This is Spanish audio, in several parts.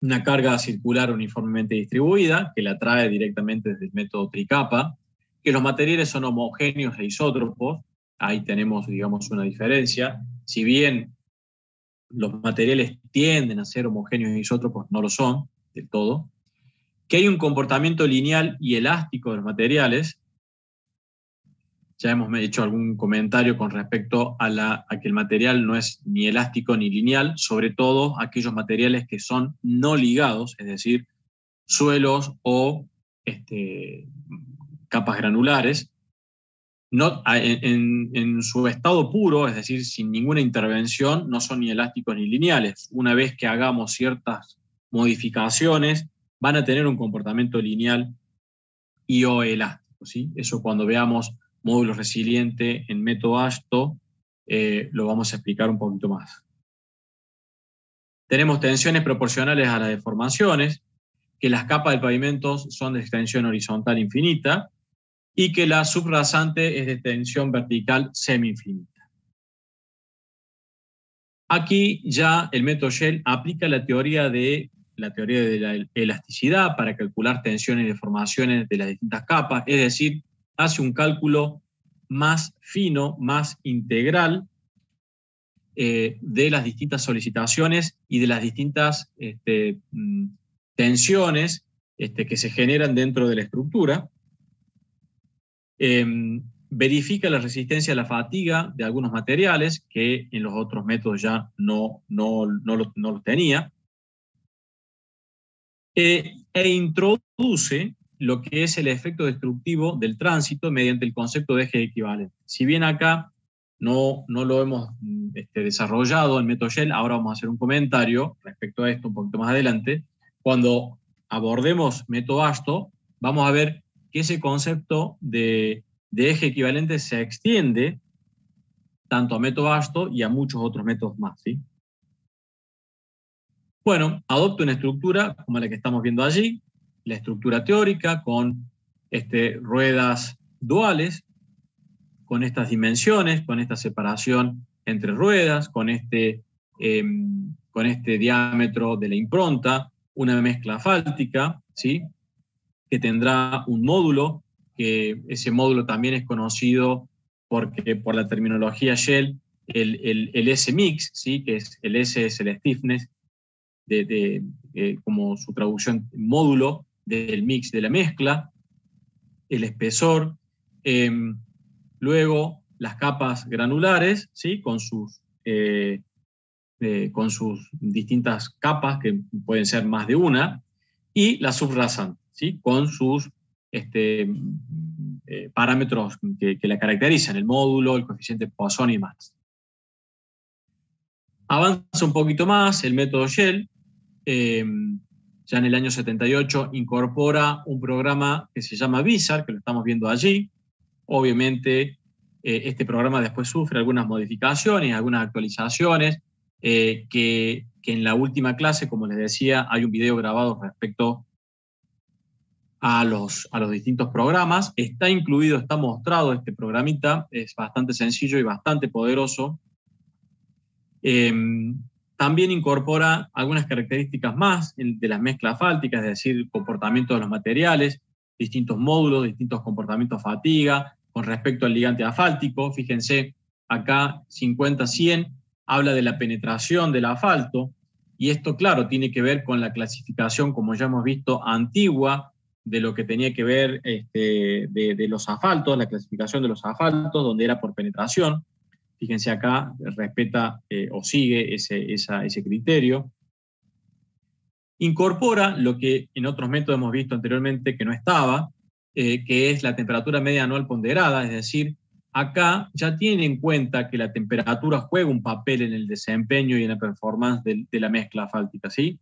una carga circular uniformemente distribuida, que la trae directamente desde el método tricapa, que los materiales son homogéneos e isótropos. Ahí tenemos, digamos, una diferencia. Si bien los materiales tienden a ser homogéneos e isótropos, no lo son del todo. Que hay un comportamiento lineal y elástico de los materiales. Ya hemos hecho algún comentario con respecto a que el material no es ni elástico ni lineal, sobre todo aquellos materiales que son no ligados, es decir, suelos o capas granulares. No, en su estado puro, es decir, sin ninguna intervención, no son ni elásticos ni lineales. Una vez que hagamos ciertas modificaciones, van a tener un comportamiento lineal y o elástico, ¿sí? Eso cuando veamos módulo resiliente en método ASTO, lo vamos a explicar un poquito más. Tenemos tensiones proporcionales a las deformaciones, que las capas del pavimento son de extensión horizontal infinita y que la subrasante es de extensión vertical semi-infinita. Aquí ya el método Shell aplica la teoría de la elasticidad para calcular tensiones y deformaciones de las distintas capas, es decir, hace un cálculo más fino, más integral de las distintas solicitaciones y de las distintas tensiones que se generan dentro de la estructura. Verifica la resistencia a la fatiga de algunos materiales que en los otros métodos ya no lo tenía. E introduce lo que es el efecto destructivo del tránsito mediante el concepto de eje equivalente. Si bien acá no lo hemos desarrollado en método Shell, ahora vamos a hacer un comentario respecto a esto un poquito más adelante. Cuando abordemos método ASTO, vamos a ver que ese concepto de eje equivalente se extiende tanto a método ASTO y a muchos otros métodos más, ¿sí? Bueno, adopta una estructura como la que estamos viendo allí, la estructura teórica con ruedas duales, con estas dimensiones, con esta separación entre ruedas, con este diámetro de la impronta, una mezcla asfáltica, ¿sí? Que tendrá un módulo, que ese módulo también es conocido porque por la terminología Shell, el S-mix, ¿sí? Que es el S es el stiffness, como su traducción, módulo del mix de la mezcla, el espesor, luego las capas granulares, ¿sí? Con sus distintas capas, que pueden ser más de una, y la subrasante, ¿sí? Con sus parámetros que la caracterizan, el módulo, el coeficiente Poisson y más. Avanza un poquito más el método Shell. Ya en el año 78 incorpora un programa que se llama VISAR, que lo estamos viendo allí. Obviamente, este programa después sufre algunas modificaciones, algunas actualizaciones, que en la última clase, como les decía, hay un video grabado respecto a los distintos programas. Está incluido, está mostrado este programita, es bastante sencillo y bastante poderoso. También incorpora algunas características más de las mezclas asfálticas, es decir, el comportamiento de los materiales, distintos módulos, distintos comportamientos fatiga, con respecto al ligante asfáltico. Fíjense, acá 50-100 habla de la penetración del asfalto, y esto, claro, tiene que ver con la clasificación, como ya hemos visto, antigua, de lo que tenía que ver de los asfaltos, la clasificación de los asfaltos, donde era por penetración. Fíjense acá, respeta o sigue ese criterio. Incorpora lo que en otros métodos hemos visto anteriormente que no estaba, que es la temperatura media anual ponderada, es decir, acá ya tiene en cuenta que la temperatura juega un papel en el desempeño y en la performance de la mezcla asfáltica, ¿sí?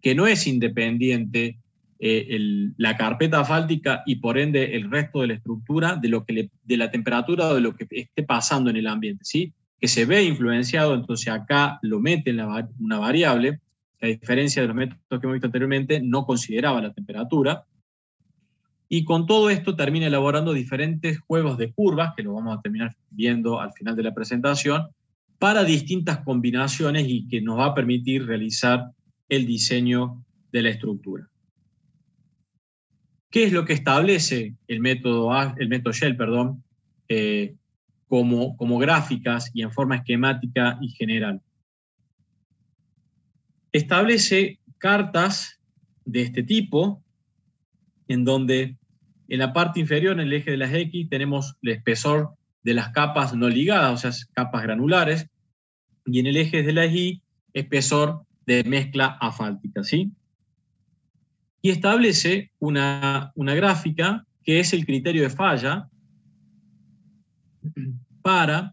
Que no es independiente la carpeta asfáltica y por ende el resto de la estructura de la temperatura o de lo que esté pasando en el ambiente, ¿sí? Que se ve influenciado, entonces acá lo mete en una variable, que a diferencia de los métodos que hemos visto anteriormente, no consideraba la temperatura. Y con todo esto termina elaborando diferentes juegos de curvas, que lo vamos a terminar viendo al final de la presentación, para distintas combinaciones y que nos va a permitir realizar el diseño de la estructura. ¿Qué es lo que establece el método Shell, como gráficas y en forma esquemática y general? Establece cartas de este tipo, en donde en la parte inferior, en el eje de las X, tenemos el espesor de las capas no ligadas, o sea, capas granulares, y en el eje de las Y, espesor de mezcla asfáltica, ¿sí? Y establece una gráfica que es el criterio de falla para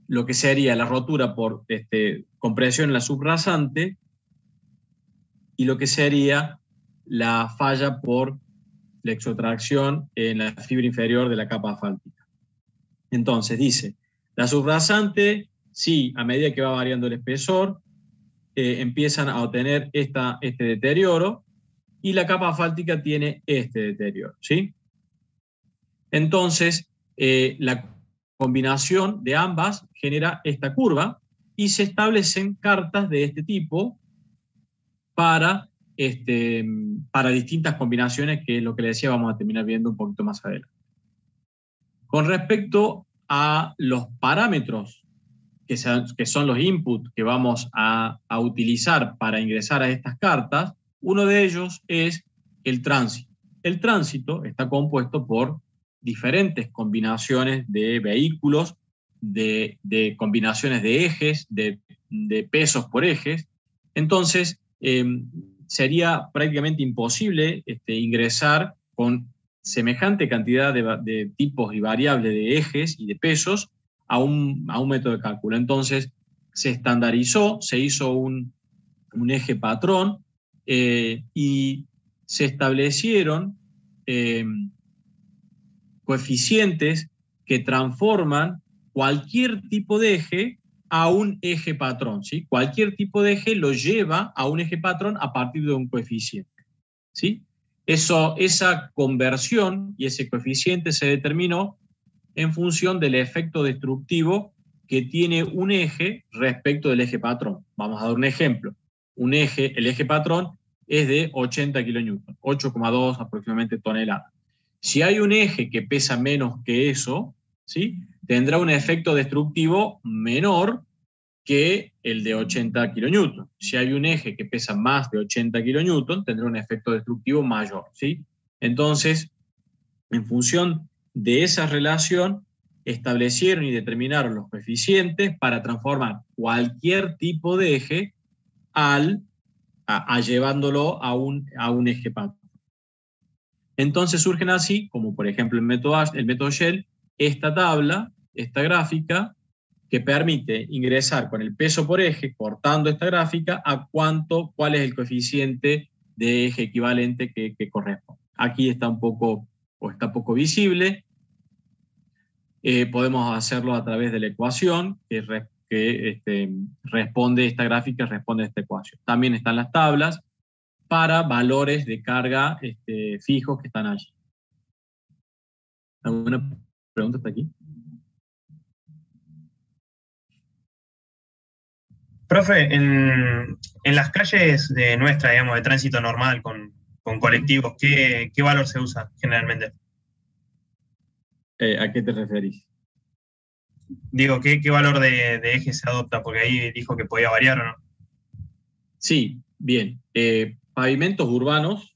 lo que sería la rotura por compresión en la subrasante y lo que sería la falla por flexotracción en la fibra inferior de la capa asfáltica. Entonces dice, la subrasante, sí, a medida que va variando el espesor, empiezan a obtener este deterioro, y la capa asfáltica tiene este deterioro, ¿sí? Entonces, la combinación de ambas genera esta curva y se establecen cartas de este tipo para distintas combinaciones, que es lo que le decía, vamos a terminar viendo un poquito más adelante. Con respecto a los parámetros que son los inputs que vamos a utilizar para ingresar a estas cartas, uno de ellos es el tránsito. El tránsito está compuesto por diferentes combinaciones de vehículos, de combinaciones de ejes, de pesos por ejes. Entonces, sería prácticamente imposible ingresar con semejante cantidad de tipos y variables de ejes y de pesos a un método de cálculo. Entonces, se estandarizó, se hizo un eje patrón y se establecieron coeficientes que transforman cualquier tipo de eje a un eje patrón, ¿sí? Cualquier tipo de eje lo lleva a un eje patrón a partir de un coeficiente, ¿sí? Esa conversión y ese coeficiente se determinó en función del efecto destructivo que tiene un eje respecto del eje patrón. Vamos a dar un ejemplo. El eje patrón es de 80 kilonewton, 8,2 aproximadamente toneladas. Si hay un eje que pesa menos que eso, ¿sí?, tendrá un efecto destructivo menor que el de 80 kilonewton. Si hay un eje que pesa más de 80 kilonewton, tendrá un efecto destructivo mayor, ¿sí? Entonces, en función de esa relación, establecieron y determinaron los coeficientes para transformar cualquier tipo de eje llevándolo a un eje patrón. Entonces surgen así, como por ejemplo el método Shell, esta tabla, esta gráfica, que permite ingresar con el peso por eje, cortando esta gráfica, cuál es el coeficiente de eje equivalente que corresponde. Aquí está está poco visible. Podemos hacerlo a través de la ecuación esta gráfica responde a esta ecuación. También están las tablas para valores de carga fijos que están allí. ¿Alguna pregunta hasta aquí? Profe, en las calles de nuestra, digamos, de tránsito normal con colectivos, ¿qué valor se usa generalmente? ¿A qué te referís? Digo, ¿qué valor de eje se adopta? Porque ahí dijo que podía variar, ¿o no? Sí, bien. Pavimentos urbanos,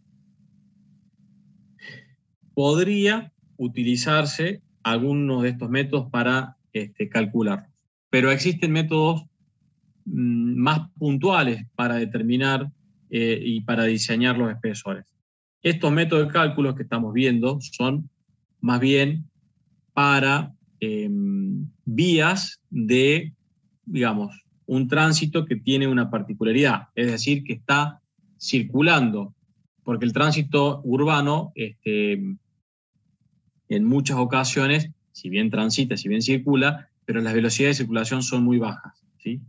podría utilizarse algunos de estos métodos para calcularlos, pero existen métodos más puntuales para determinar y para diseñar los espesores. Estos métodos de cálculo que estamos viendo son más bien para vías de, digamos, un tránsito que tiene una particularidad, es decir, que está circulando, porque el tránsito urbano, en muchas ocasiones, si bien transita, si bien circula, pero las velocidades de circulación son muy bajas, ¿sí?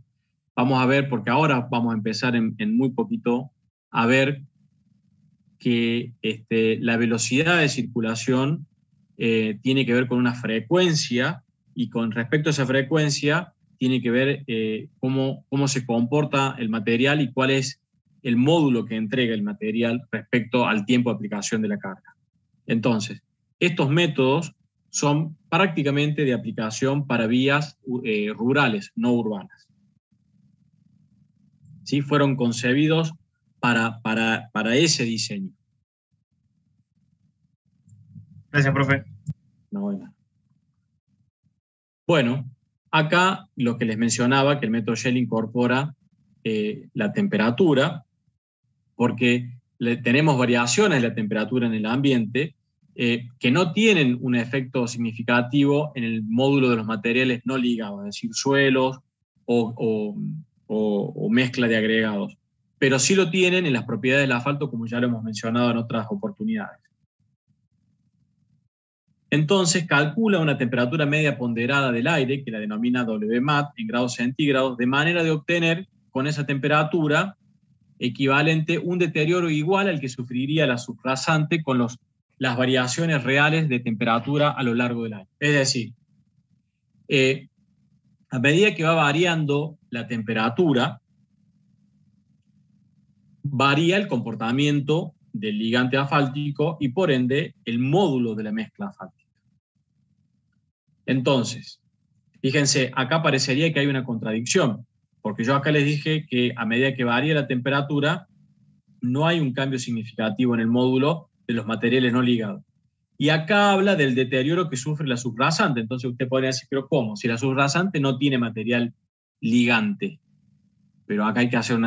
Vamos a ver, porque ahora vamos a empezar en muy poquito a ver que la velocidad de circulación tiene que ver con una frecuencia, y con respecto a esa frecuencia tiene que ver cómo se comporta el material y cuál es el módulo que entrega el material respecto al tiempo de aplicación de la carga. Entonces, estos métodos son prácticamente de aplicación para vías rurales, no urbanas. ¿Sí? Fueron concebidos para ese diseño. Gracias, profe. No, bueno, acá lo que les mencionaba, que el método Shell incorpora la temperatura, porque tenemos variaciones de la temperatura en el ambiente que no tienen un efecto significativo en el módulo de los materiales no ligados, es decir, suelos o mezcla de agregados, pero sí lo tienen en las propiedades del asfalto, como ya lo hemos mencionado en otras oportunidades. Entonces calcula una temperatura media ponderada del aire, que la denomina WMAT, en grados centígrados, de manera de obtener con esa temperatura equivalente un deterioro igual al que sufriría la subrasante con las variaciones reales de temperatura a lo largo del año. Es decir, a medida que va variando la temperatura, varía el comportamiento del ligante asfáltico y por ende el módulo de la mezcla asfáltica. Entonces, fíjense, acá parecería que hay una contradicción, porque yo acá les dije que a medida que varía la temperatura, no hay un cambio significativo en el módulo de los materiales no ligados. Y acá habla del deterioro que sufre la subrasante. Entonces usted podría decir, pero ¿cómo? Si la subrasante no tiene material ligante. Pero acá hay que hacer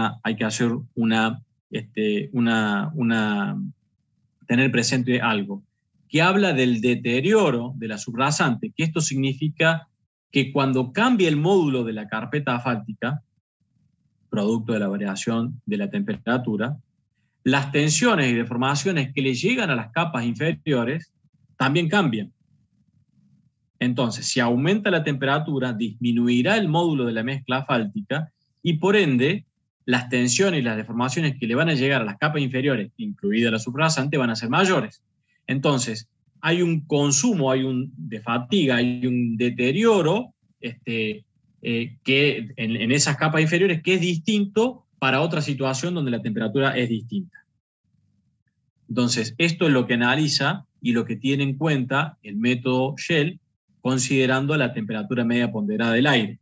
tener presente algo, que habla del deterioro de la subrasante, que esto significa que cuando cambia el módulo de la carpeta asfáltica, producto de la variación de la temperatura, las tensiones y deformaciones que le llegan a las capas inferiores también cambian. Entonces, si aumenta la temperatura, disminuirá el módulo de la mezcla asfáltica y por ende, las tensiones y las deformaciones que le van a llegar a las capas inferiores, incluida la subrasante, van a ser mayores. Entonces, hay un consumo, de fatiga, hay un deterioro que en esas capas inferiores que es distinto para otra situación donde la temperatura es distinta. Entonces, esto es lo que analiza y lo que tiene en cuenta el método Shell, considerando la temperatura media ponderada del aire.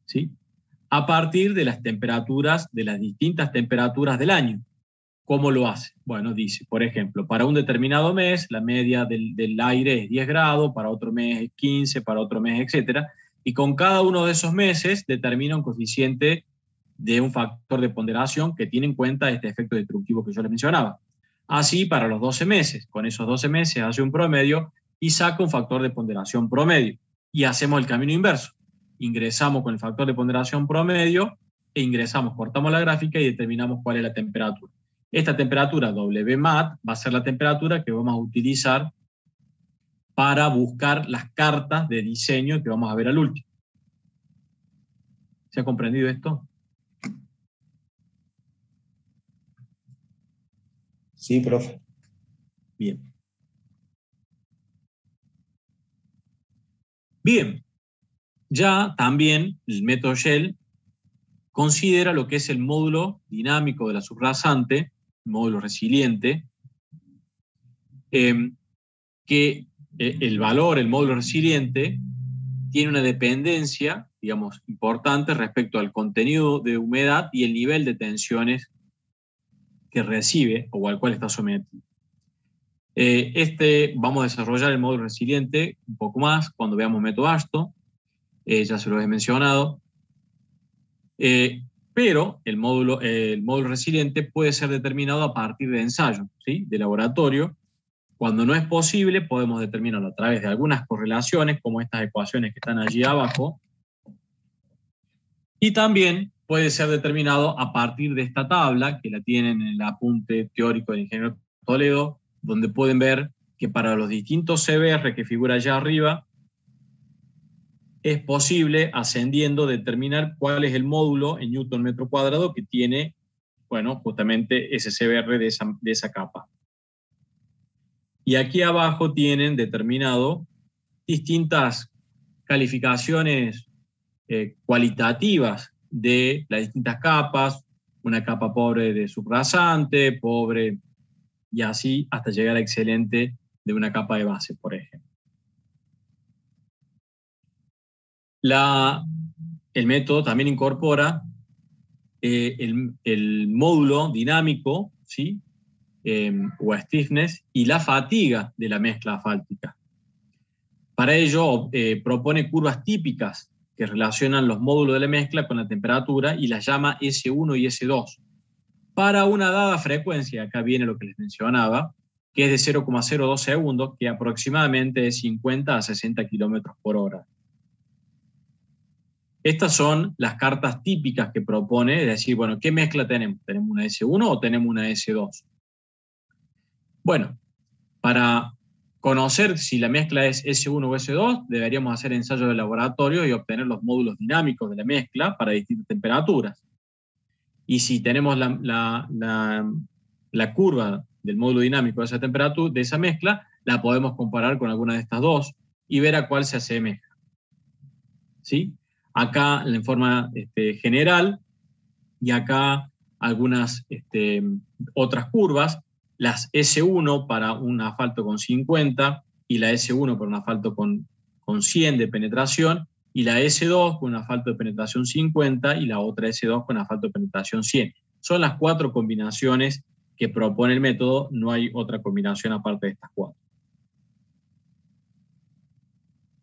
¿Sí? A partir de las temperaturas, de las distintas temperaturas del año. ¿Cómo lo hace? Bueno, dice, por ejemplo, para un determinado mes, la media del aire es 10 grados, para otro mes es 15, para otro mes, etc. Y con cada uno de esos meses determina un coeficiente de un factor de ponderación que tiene en cuenta este efecto destructivo que yo les mencionaba. Así, para los 12 meses, con esos 12 meses hace un promedio y saca un factor de ponderación promedio. Y hacemos el camino inverso. Ingresamos con el factor de ponderación promedio e ingresamos, cortamos la gráfica y determinamos cuál es la temperatura. Esta temperatura WMAT va a ser la temperatura que vamos a utilizar para buscar las cartas de diseño que vamos a ver al último. ¿Se ha comprendido esto? Sí, profe. Bien. Bien. Ya también el método Shell considera lo que es el módulo dinámico de la subrasante, módulo resiliente, que el módulo resiliente, tiene una dependencia, digamos, importante respecto al contenido de humedad y el nivel de tensiones que recibe o al cual está sometido. Vamos a desarrollar el módulo resiliente un poco más cuando veamos método ASTO, ya se lo he mencionado, pero el módulo resiliente puede ser determinado a partir de ensayos, ¿sí? De laboratorio. Cuando no es posible, podemos determinarlo a través de algunas correlaciones, como estas ecuaciones que están allí abajo, y también puede ser determinado a partir de esta tabla, que la tienen en el apunte teórico del ingeniero Toledo, donde pueden ver que para los distintos CBR que figura allá arriba, es posible, ascendiendo, determinar cuál es el módulo en Newton metro cuadrado que tiene, bueno, justamente ese CBR de esa capa. Y aquí abajo tienen determinado distintas calificaciones cualitativas de las distintas capas, una capa pobre de subrasante, pobre, y así hasta llegar a excelente de una capa de base, por ejemplo. El método también incorpora el módulo dinámico, ¿sí? O stiffness, y la fatiga de la mezcla asfáltica. Para ello propone curvas típicas que relacionan los módulos de la mezcla con la temperatura y las llama S1 y S2. Para una dada frecuencia, acá viene lo que les mencionaba, que es de 0,02 segundos, que aproximadamente es 50 a 60 kilómetros por hora. Estas son las cartas típicas que propone, es decir, bueno, ¿qué mezcla tenemos? ¿Tenemos una S1 o tenemos una S2? Bueno, para conocer si la mezcla es S1 o S2, deberíamos hacer ensayos de laboratorio y obtener los módulos dinámicos de la mezcla para distintas temperaturas. Y si tenemos la curva del módulo dinámico de esa temperatura, de esa mezcla, la podemos comparar con alguna de estas dos y ver a cuál se asemeja. ¿Sí? Acá en forma general, y acá algunas otras curvas, las S1 para un asfalto con 50 y la S1 para un asfalto con 100 de penetración, y la S2 con un asfalto de penetración 50 y la otra S2 con asfalto de penetración 100. Son las 4 combinaciones que propone el método, no hay otra combinación aparte de estas 4.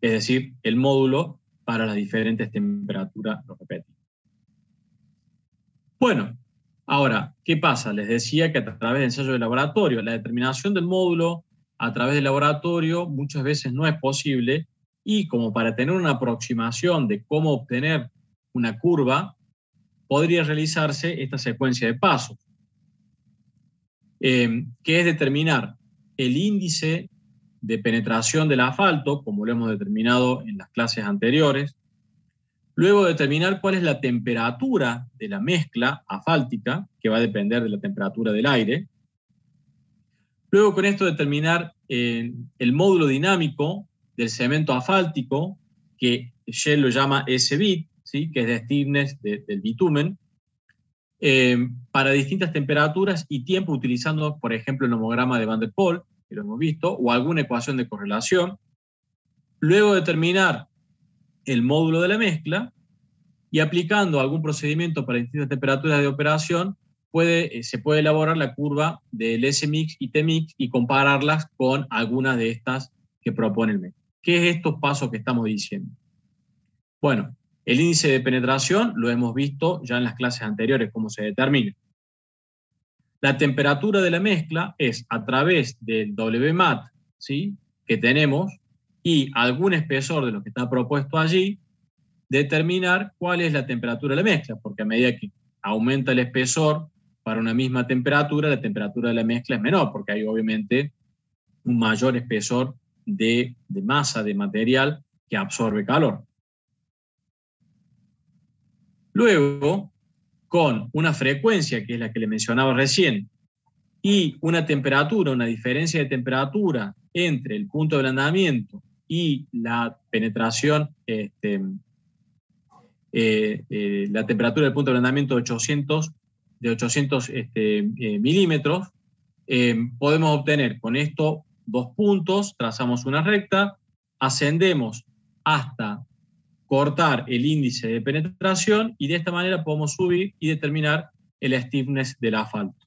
Es decir, el módulo para las diferentes temperaturas, lo repetimos. Bueno, ahora, ¿qué pasa? Les decía que a través de ensayo de laboratorio, la determinación del módulo a través del laboratorio muchas veces no es posible, y como para tener una aproximación de cómo obtener una curva, podría realizarse esta secuencia de pasos, que es determinar el índice de penetración del asfalto, como lo hemos determinado en las clases anteriores. Luego determinar cuál es la temperatura de la mezcla asfáltica, que va a depender de la temperatura del aire. Luego con esto determinar el módulo dinámico del cemento asfáltico, que Shell lo llama S-bit, ¿sí? Que es de stiffness del bitumen, para distintas temperaturas y tiempo, utilizando, por ejemplo, el homograma de Van der Pol, que lo hemos visto, o alguna ecuación de correlación. Luego determinar el módulo de la mezcla, y aplicando algún procedimiento para distintas temperaturas de operación, se puede elaborar la curva del S-mix y T-mix y compararlas con algunas de estas que propone el método. ¿Qué es estos pasos que estamos diciendo? Bueno, el índice de penetración lo hemos visto ya en las clases anteriores, cómo se determina. La temperatura de la mezcla es a través del WMAT, ¿sí? Que tenemos, y algún espesor de lo que está propuesto allí, determinar cuál es la temperatura de la mezcla, porque a medida que aumenta el espesor para una misma temperatura, la temperatura de la mezcla es menor, porque hay obviamente un mayor espesor de masa de material que absorbe calor. Luego, con una frecuencia, que es la que le mencionaba recién, y una temperatura, una diferencia de temperatura entre el punto de ablandamiento y la penetración, la temperatura del punto de ablandamiento de 800 milímetros, podemos obtener con esto 2 puntos, trazamos una recta, ascendemos hasta cortar el índice de penetración, y de esta manera podemos subir y determinar el stiffness del asfalto.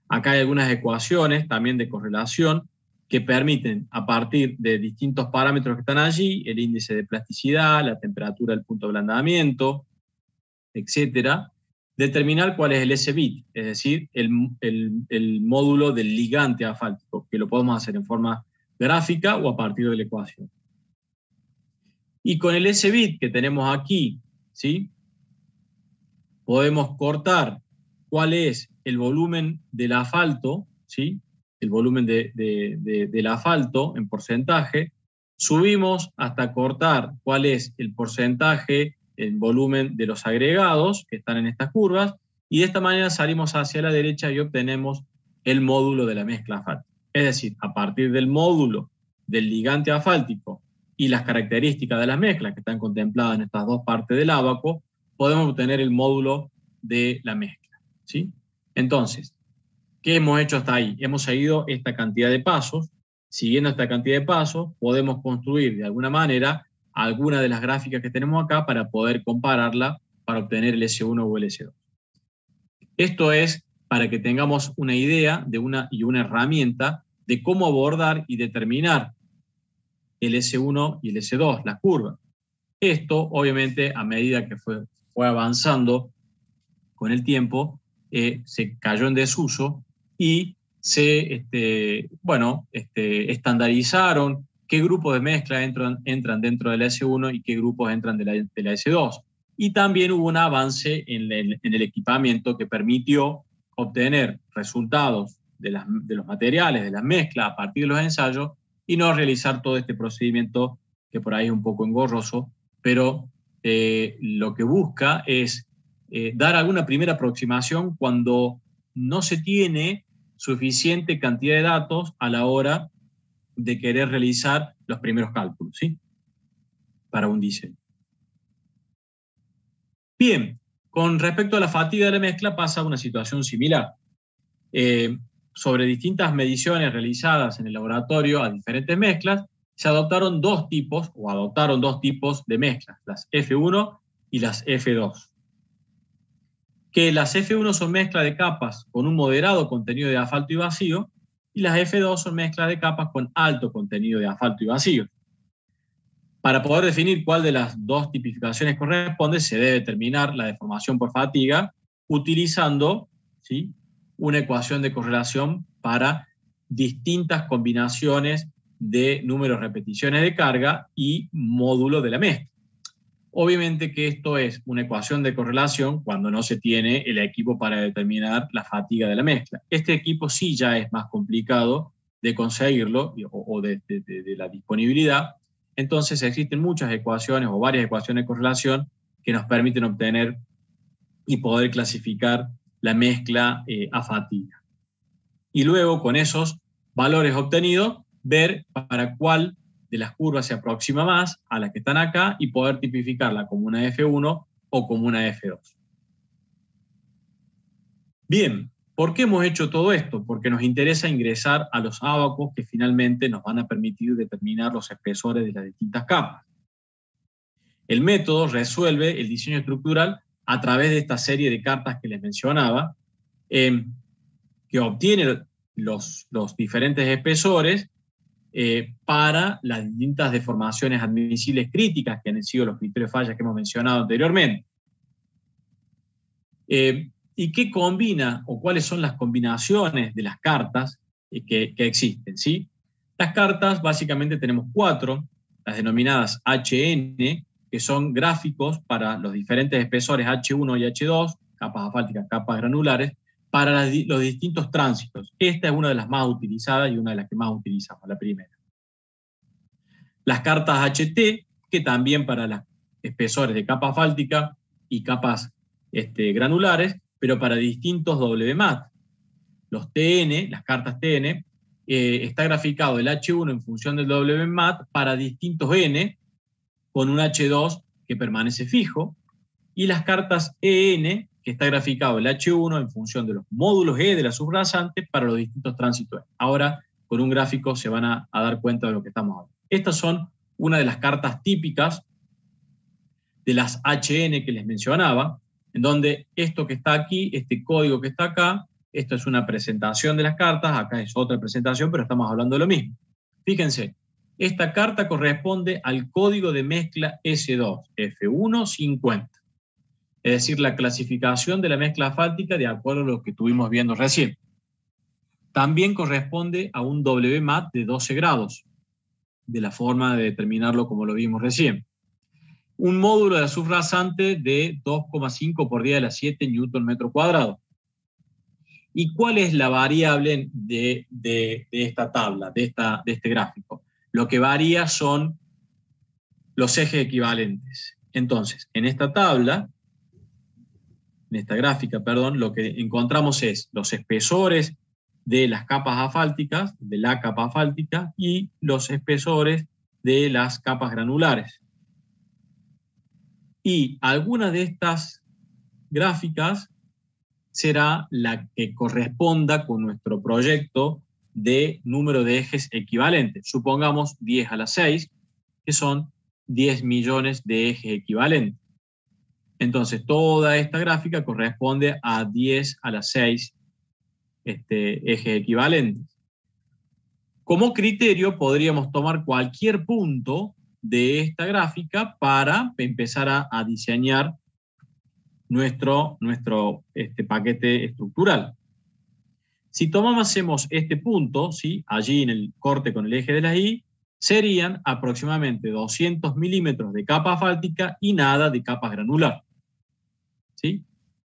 Acá hay algunas ecuaciones también de correlación que permiten, a partir de distintos parámetros que están allí, el índice de plasticidad, la temperatura del punto de ablandamiento, etcétera, determinar cuál es el S-bit, es decir, el módulo del ligante asfáltico, que lo podemos hacer en forma gráfica o a partir de la ecuación. Y con el S-bit que tenemos aquí, ¿sí? Podemos cortar cuál es el volumen del asfalto, ¿sí? El volumen del asfalto en porcentaje, subimos hasta cortar cuál es el porcentaje en volumen de los agregados que están en estas curvas, y de esta manera salimos hacia la derecha y obtenemos el módulo de la mezcla asfáltica. Es decir, a partir del módulo del ligante asfáltico y las características de las mezclas que están contempladas en estas dos partes del ábaco, podemos obtener el módulo de la mezcla, ¿sí? Entonces, ¿qué hemos hecho hasta ahí? Hemos seguido esta cantidad de pasos. Siguiendo esta cantidad de pasos, podemos construir de alguna manera alguna de las gráficas que tenemos acá para poder compararla para obtener el S1 o el S2. Esto es para que tengamos una idea de una herramienta de cómo abordar y determinar el S1 y el S2, las curvas. Esto, obviamente, a medida que fue avanzando con el tiempo, se cayó en desuso y se estandarizaron qué grupos de mezcla entran dentro de la S1 y qué grupos entran de la S2. Y también hubo un avance en el equipamiento que permitió obtener resultados de los materiales, de las mezclas a partir de los ensayos y no realizar todo este procedimiento que por ahí es un poco engorroso, pero lo que busca es dar alguna primera aproximación cuando no se tiene suficiente cantidad de datos a la hora de querer realizar los primeros cálculos, ¿sí? Para un diseño. Bien, con respecto a la fatiga de la mezcla pasa una situación similar. Sobre distintas mediciones realizadas en el laboratorio a diferentes mezclas, se adoptaron dos tipos de mezclas, las F1 y las F2. Que las F1 son mezcla de capas con un moderado contenido de asfalto y vacío, y las F2 son mezcla de capas con alto contenido de asfalto y vacío. Para poder definir cuál de las dos tipificaciones corresponde, se debe determinar la deformación por fatiga utilizando, ¿sí?, una ecuación de correlación para distintas combinaciones de números de repeticiones de carga y módulo de la mezcla. Obviamente que esto es una ecuación de correlación cuando no se tiene el equipo para determinar la fatiga de la mezcla. Este equipo sí ya es más complicado de conseguirlo o de la disponibilidad. Entonces existen muchas ecuaciones o varias ecuaciones de correlación que nos permiten obtener y poder clasificar la mezcla a fatiga. Y luego con esos valores obtenidos, ver para cuál de las curvas se aproxima más a las que están acá y poder tipificarla como una F1 o como una F2. Bien, ¿por qué hemos hecho todo esto? Porque nos interesa ingresar a los ábacos que finalmente nos van a permitir determinar los espesores de las distintas capas. El método resuelve el diseño estructural a través de esta serie de cartas que les mencionaba, que obtiene los diferentes espesores para las distintas deformaciones admisibles críticas que han sido los criterios de falla que hemos mencionado anteriormente. ¿Y qué combina o cuáles son las combinaciones de las cartas que existen, ¿sí? Las cartas básicamente tenemos 4, las denominadas HN, que son gráficos para los diferentes espesores H1 y H2, capas asfálticas, capas granulares, para los distintos tránsitos. Esta es una de las más utilizadas y una de las que más utilizamos, la primera. Las cartas HT, que también para los espesores de capa asfáltica y capas granulares, pero para distintos WMAT. Los TN, las cartas TN, está graficado el H1 en función del WMAT para distintos N, con un H2 que permanece fijo, y las cartas EN, que está graficado el H1 en función de los módulos E de la subrasante para los distintos tránsitos. Ahora, con un gráfico se van a dar cuenta de lo que estamos hablando. Estas son una de las cartas típicas de las HN que les mencionaba, en donde esto que está aquí, este código que está acá, esto es una presentación de las cartas, acá es otra presentación, pero estamos hablando de lo mismo. Fíjense, esta carta corresponde al código de mezcla S2, F150. Es decir, la clasificación de la mezcla asfáltica de acuerdo a lo que estuvimos viendo recién. También corresponde a un WMAT de 12 grados, de la forma de determinarlo como lo vimos recién. Un módulo de subrasante de 2,5 por 10⁻⁷ Newton metro cuadrado. ¿Y cuál es la variable de esta tabla, de este gráfico? Lo que varía son los ejes equivalentes. Entonces, en esta tabla, en esta gráfica, perdón, lo que encontramos es los espesores de las capas asfálticas, de la capa asfáltica, y los espesores de las capas granulares. Y algunas de estas gráficas será la que corresponda con nuestro proyecto de número de ejes equivalentes. Supongamos 10 a la 6, que son 10 millones de ejes equivalentes. Entonces, toda esta gráfica corresponde a 10 a la 6 ejes equivalentes. Como criterio, podríamos tomar cualquier punto de esta gráfica para empezar a diseñar nuestro paquete estructural. Si hacemos este punto, ¿sí?, allí en el corte con el eje de la Y, serían aproximadamente 200 milímetros de capa asfáltica y nada de capa granular, ¿sí?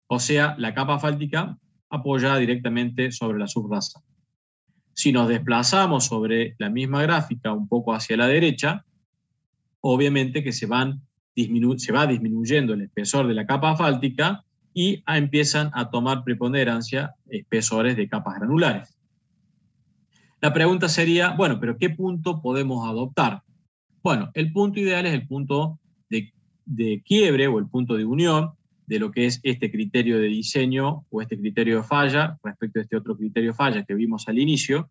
O sea, la capa asfáltica apoyada directamente sobre la subrasante. Si nos desplazamos sobre la misma gráfica un poco hacia la derecha, obviamente que se va disminuyendo el espesor de la capa asfáltica y empiezan a tomar preponderancia espesores de capas granulares. La pregunta sería, bueno, ¿pero qué punto podemos adoptar? Bueno, el punto ideal es el punto de quiebre o el punto de unión de lo que es este criterio de diseño o este criterio de falla respecto a este otro criterio de falla que vimos al inicio,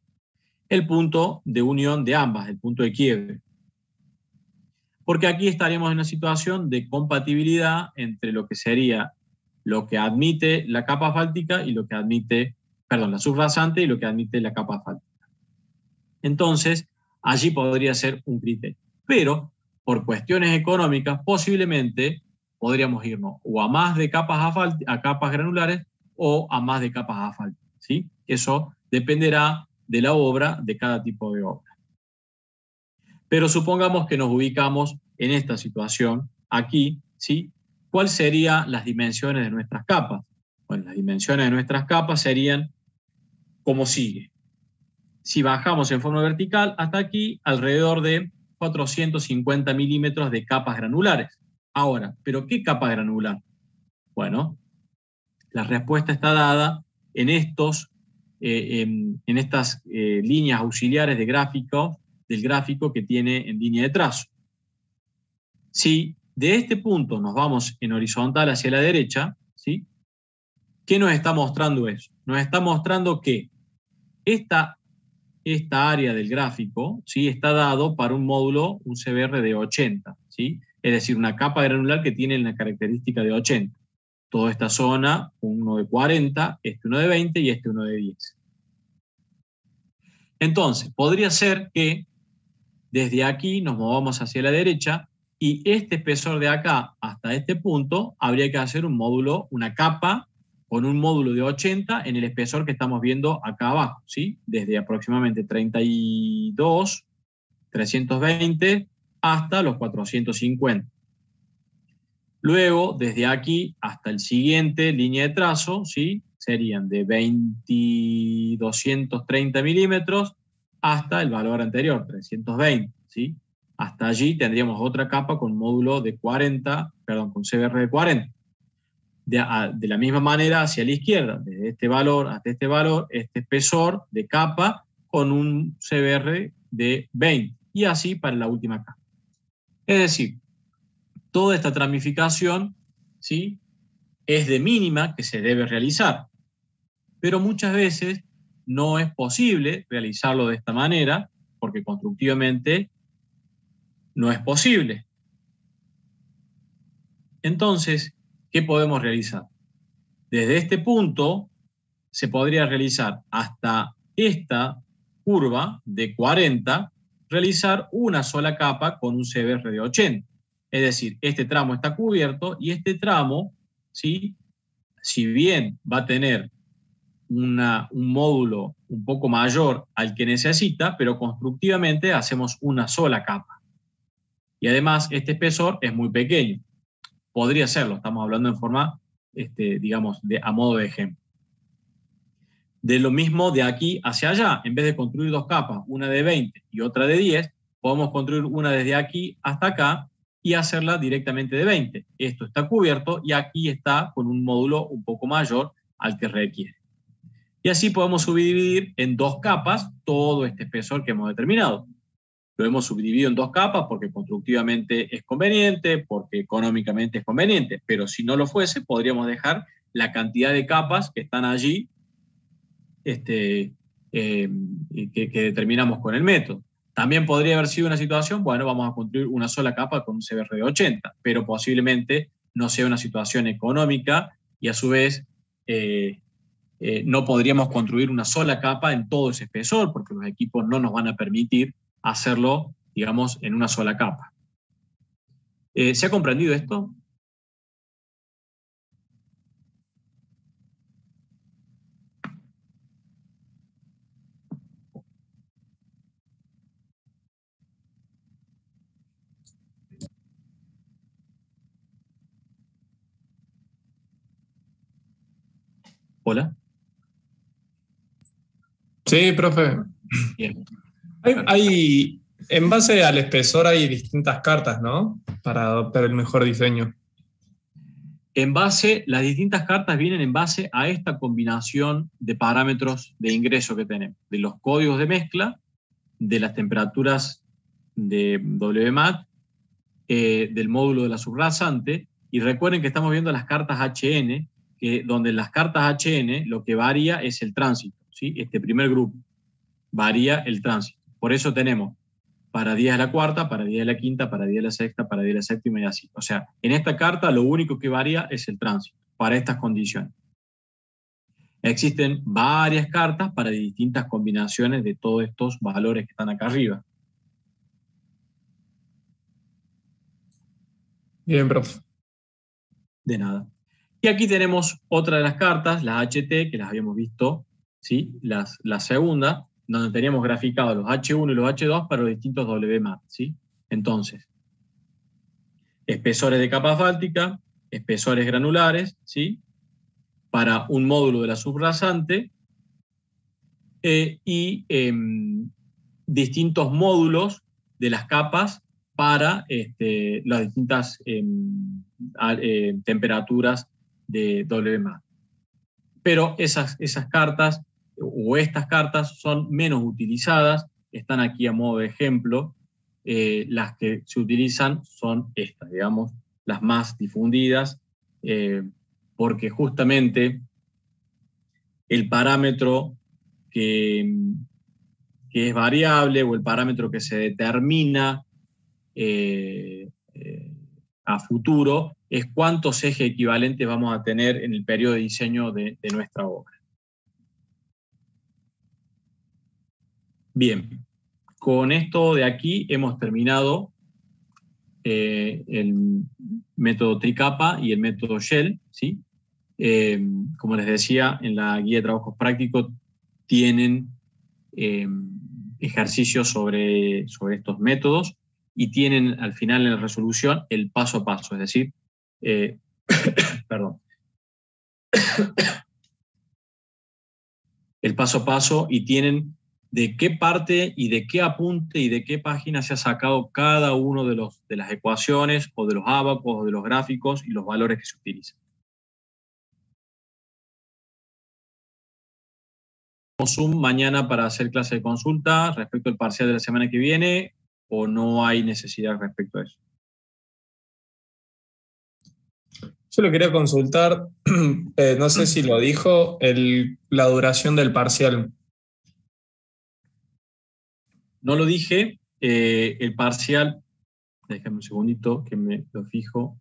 el punto de unión de ambas, el punto de quiebre. Porque aquí estaríamos en una situación de compatibilidad entre lo que sería lo que admite la capa asfáltica y lo que admite, perdón, la subrasante y lo que admite la capa asfáltica. Entonces, allí podría ser un criterio. Pero, por cuestiones económicas, posiblemente podríamos irnos o a más de capas granulares o a más de capas asfálticas, ¿sí? Eso dependerá de la obra, de cada tipo de obra. Pero supongamos que nos ubicamos en esta situación, aquí, ¿sí? ¿Cuáles serían las dimensiones de nuestras capas? Bueno, las dimensiones de nuestras capas serían como sigue. Si bajamos en forma vertical, hasta aquí, alrededor de 450 milímetros de capas granulares. Ahora, ¿pero qué capa granular? Bueno, la respuesta está dada en estas líneas auxiliares del gráfico que tiene en línea de trazo. Si de este punto nos vamos en horizontal hacia la derecha, ¿sí?, ¿qué nos está mostrando eso? Nos está mostrando que esta área del gráfico, ¿sí?, está dado para un módulo, un CBR de 80, ¿sí? Es decir, una capa granular que tiene la característica de 80. Toda esta zona, uno de 40, uno de 20 y uno de 10. Entonces, podría ser que desde aquí nos movamos hacia la derecha y este espesor de acá hasta este punto habría que hacer un módulo, una capa con un módulo de 80 en el espesor que estamos viendo acá abajo, ¿sí? Desde aproximadamente 32, 320 hasta los 450. Luego, desde aquí hasta el siguiente línea de trazo, ¿sí?, serían de 230 milímetros hasta el valor anterior, 320, ¿sí? Hasta allí tendríamos otra capa con módulo de 40, perdón, con CBR de 40. De la misma manera hacia la izquierda, desde este valor hasta este valor, este espesor de capa con un CBR de 20, y así para la última capa. Es decir, toda esta tramificación, ¿sí?, es de mínima que se debe realizar, pero muchas veces no es posible realizarlo de esta manera porque constructivamente no es posible. Entonces, ¿qué podemos realizar? Desde este punto se podría realizar hasta esta curva de 40, realizar una sola capa con un CBR de 80. Es decir, este tramo está cubierto y este tramo, ¿sí?, si bien va a tener un módulo un poco mayor al que necesita, pero constructivamente hacemos una sola capa. Y además este espesor es muy pequeño. Podría serlo, estamos hablando en forma, digamos, a modo de ejemplo. De lo mismo de aquí hacia allá, en vez de construir dos capas, una de 20 y otra de 10, podemos construir una desde aquí hasta acá y hacerla directamente de 20. Esto está cubierto y aquí está con un módulo un poco mayor al que requiere. Y así podemos subdividir en dos capas todo este espesor que hemos determinado. Lo hemos subdividido en dos capas porque constructivamente es conveniente, porque económicamente es conveniente, pero si no lo fuese, podríamos dejar la cantidad de capas que están allí que determinamos con el método. También podría haber sido una situación, bueno, vamos a construir una sola capa con un CBR de 80, pero posiblemente no sea una situación económica y a su vez no podríamos construir una sola capa en todo ese espesor porque los equipos no nos van a permitir hacerlo, digamos, en una sola capa. ¿Se ha comprendido esto? Hola. Sí, profe. Bien. En base al espesor hay distintas cartas, ¿no? Para adoptar el mejor diseño. Las distintas cartas vienen en base a esta combinación de parámetros de ingreso que tenemos, de los códigos de mezcla, de las temperaturas de WMAT, del módulo de la subrasante, y recuerden que estamos viendo las cartas HN, donde en las cartas HN lo que varía es el tránsito, ¿sí? Este primer grupo varía el tránsito. Por eso tenemos para días de la cuarta, para días de la quinta, para días de la sexta, para días de la séptima y así. O sea, en esta carta lo único que varía es el tránsito para estas condiciones. Existen varias cartas para distintas combinaciones de todos estos valores que están acá arriba. Bien, profe. De nada. Y aquí tenemos otra de las cartas, las HT, que las habíamos visto, ¿sí? La segunda, donde teníamos graficados los H1 y los H2 para los distintos WMAT, ¿sí? Entonces, espesores de capa asfáltica, espesores granulares, ¿sí? Para un módulo de la subrasante y distintos módulos de las capas para las distintas temperaturas de WMAT. Pero esas cartas o estas cartas son menos utilizadas, están aquí a modo de ejemplo. Las que se utilizan son estas, digamos, las más difundidas, porque justamente el parámetro que es variable o el parámetro que se determina a futuro es cuántos ejes equivalentes vamos a tener en el periodo de diseño de nuestra obra. Bien, con esto de aquí hemos terminado el método tricapa y el método Shell, ¿sí? Como les decía, en la guía de trabajos prácticos tienen ejercicios sobre estos métodos y tienen al final en la resolución el paso a paso, es decir, perdón, el paso a paso, y tienen de qué parte y de qué apunte y de qué página se ha sacado cada uno de las ecuaciones o de los ábacos o de los gráficos y los valores que se utilizan. Zoom mañana para hacer clase de consulta respecto al parcial de la semana que viene, o no hay necesidad respecto a eso. Yo lo quería consultar, no sé si lo dijo, la duración del parcial. No lo dije, el parcial, déjame un segundito que me lo fijo.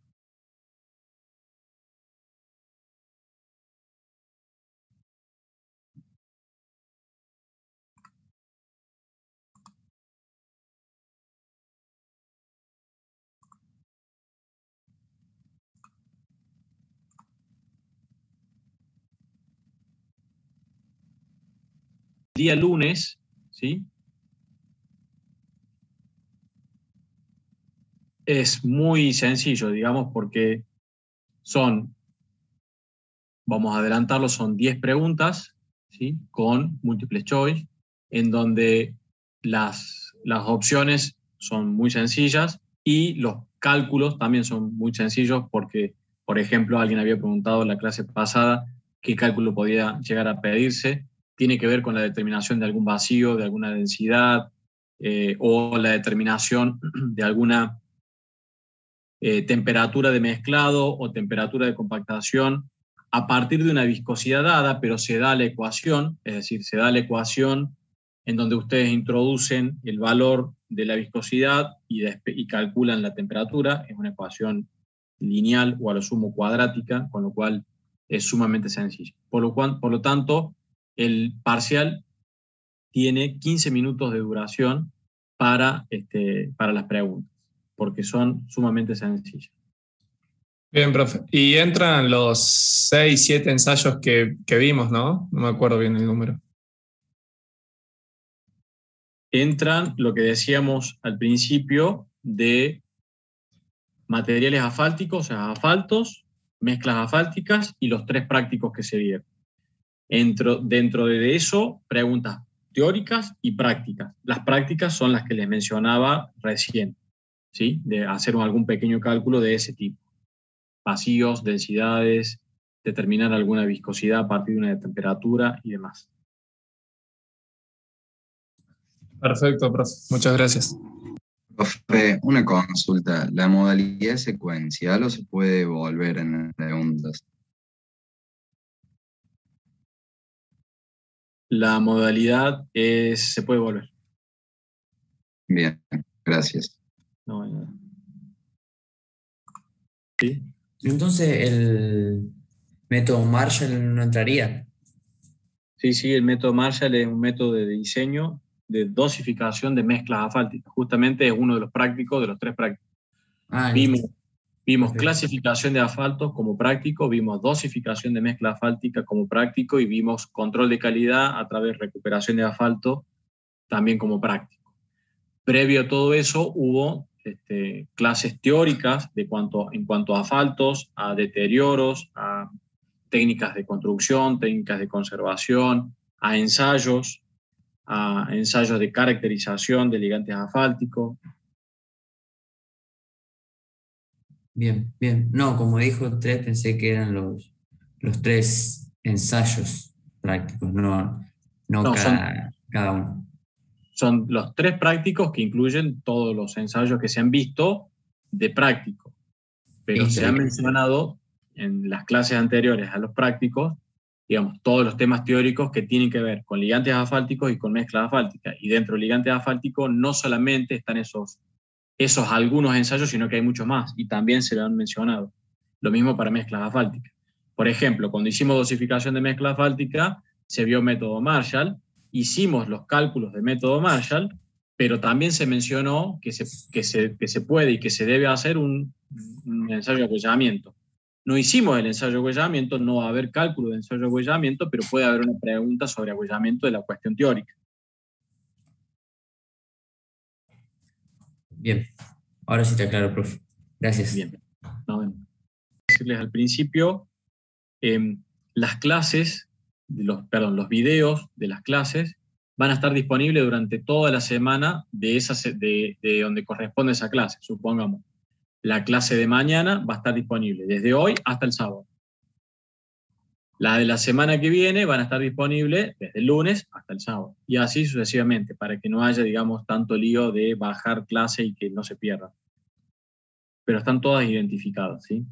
Día lunes, ¿sí? Es muy sencillo, digamos, porque vamos a adelantarlo, son 10 preguntas, ¿sí? Con múltiples choice, en donde las opciones son muy sencillas y los cálculos también son muy sencillos porque, por ejemplo, alguien había preguntado en la clase pasada qué cálculo podía llegar a pedirse. Tiene que ver con la determinación de algún vacío, de alguna densidad, o la determinación de alguna temperatura de mezclado o temperatura de compactación a partir de una viscosidad dada, pero se da la ecuación, es decir, se da la ecuación en donde ustedes introducen el valor de la viscosidad y calculan la temperatura. Es una ecuación lineal o a lo sumo cuadrática, con lo cual es sumamente sencillo. Por lo tanto, el parcial tiene 15 minutos de duración para las preguntas, porque son sumamente sencillas. Bien, profe. Y entran los 6, 7 ensayos que vimos, ¿no? No me acuerdo bien el número. Entran lo que decíamos al principio de materiales asfálticos, o sea, asfaltos, mezclas asfálticas y los 3 prácticos que se dieron. Dentro de eso, preguntas teóricas y prácticas. Las prácticas son las que les mencionaba recién, ¿sí? De hacer algún pequeño cálculo de ese tipo. Vacíos, densidades, determinar alguna viscosidad a partir de una temperatura y demás. Perfecto, profe. Muchas gracias. Profe, una consulta. ¿La modalidad es secuencial o se puede volver en preguntas? La modalidad se puede volver. Bien, gracias. No. ¿Sí? Entonces, el método Marshall no entraría. Sí, el método Marshall es un método de diseño de dosificación de mezclas asfálticas. Justamente es uno de los prácticos, de los 3 prácticos. Vimos clasificación de asfaltos como práctico, vimos dosificación de mezcla asfáltica como práctico y vimos control de calidad a través de recuperación de asfalto también como práctico. Previo a todo eso hubo clases teóricas en cuanto a asfaltos, a deterioros, a técnicas de construcción, técnicas de conservación, a ensayos de caracterización de ligantes asfálticos. Bien. No, como dijo 3, pensé que eran los 3 ensayos prácticos, no cada uno. Son los 3 prácticos que incluyen todos los ensayos que se han visto de práctico, pero se han mencionado en las clases anteriores a los prácticos, digamos, todos los temas teóricos que tienen que ver con ligantes asfálticos y con mezclas asfálticas. Y dentro del ligante asfáltico no solamente están esos algunos ensayos, sino que hay muchos más, y también se lo han mencionado. Lo mismo para mezclas asfálticas. Por ejemplo, cuando hicimos dosificación de mezcla asfáltica, se vio método Marshall, hicimos los cálculos de método Marshall, pero también se mencionó que se puede y que se debe hacer un ensayo de agüellamiento. No hicimos el ensayo de agüellamiento, no va a haber cálculo de ensayo de agüellamiento, pero puede haber una pregunta sobre agüellamiento de la cuestión teórica. Bien, ahora sí está claro, profe. Gracias. Bien. Bueno, decirles al principio, las clases, los videos de las clases van a estar disponibles durante toda la semana de donde corresponde esa clase. Supongamos, la clase de mañana va a estar disponible desde hoy hasta el sábado. La de la semana que viene van a estar disponibles desde el lunes hasta el sábado. Y así sucesivamente, para que no haya, digamos, tanto lío de bajar clase y que no se pierda. Pero están todas identificadas, ¿sí?